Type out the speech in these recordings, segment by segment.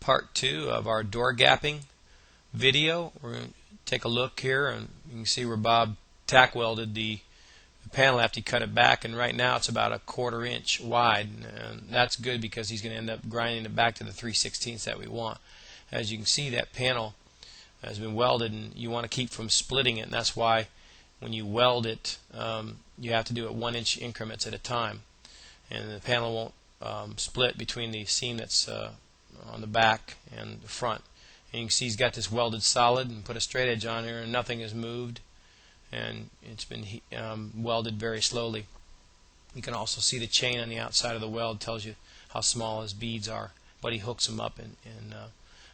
part 2 of our door gapping video. We're going to take a look here, and you can see where Bob tack welded the panel after he cut it back, and right now it's about a 1/4 inch wide, and that's good because he's going to end up grinding it back to the 3/16 that we want. As you can see, that panel has been welded, and you want to keep from splitting it, and that's why when you weld it you have to do it 1-inch increments at a time, and the panel won't split between the seam that's on the back and the front. And you can see he's got this welded solid and put a straight edge on here, and nothing has moved, and it's been welded very slowly. You can also see the chain on the outside of the weld tells you how small his beads are, but he hooks them up and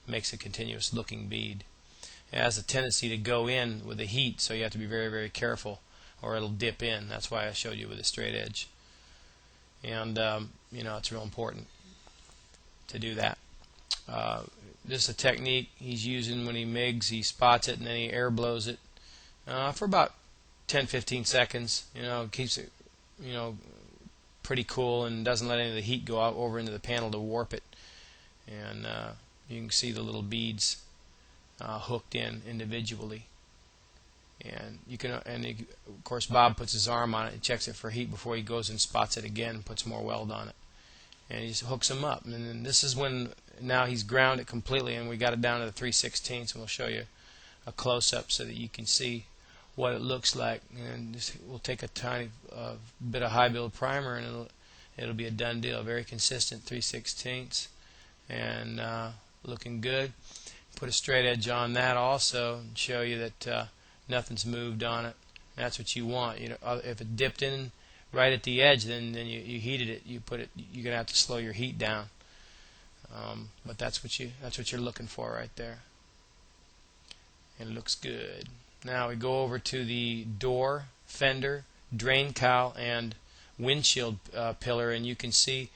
makes a continuous looking bead. It has a tendency to go in with the heat, so you have to be very, very careful or it'll dip in. That's why I showed you with a straight edge. And it's real important to do that. This is a technique he's using when he MIGs. He spots it and then he air blows it for about 10-15 seconds. Keeps it pretty cool and doesn't let any of the heat go out over into the panel to warp it. And you can see the little beads hooked in individually. And of course Bob puts his arm on it and checks it for heat before he goes and spots it again and puts more weld on it. And he just hooks them up. And then this is when now he's ground it completely, and we got it down to the 3/16, and we'll show you a close-up so that you can see what it looks like. And we'll take a tiny bit of high build primer, and it'll be a done deal. Very consistent 3/16, and looking good. Put a straight edge on that also and show you that nothing's moved on it. That's what you want. If it dipped in right at the edge, then you heated it. You're gonna have to slow your heat down. But that's what you're looking for right there. And it looks good. Now we go over to the door, fender, drain cowl, and windshield pillar, and you can see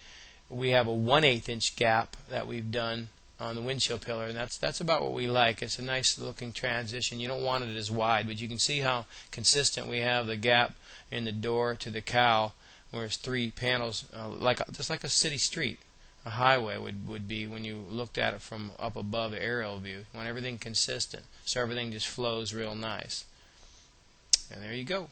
we have a 1/8 inch gap that we've done on the windshield pillar, and that's about what we like. It's a nice looking transition. You don't want it as wide, but you can see how consistent we have the gap in the door to the cowl, where it's 3 panels, just like a city street, a highway would be when you looked at it from up above the aerial view. You want everything consistent, so everything just flows real nice. And there you go.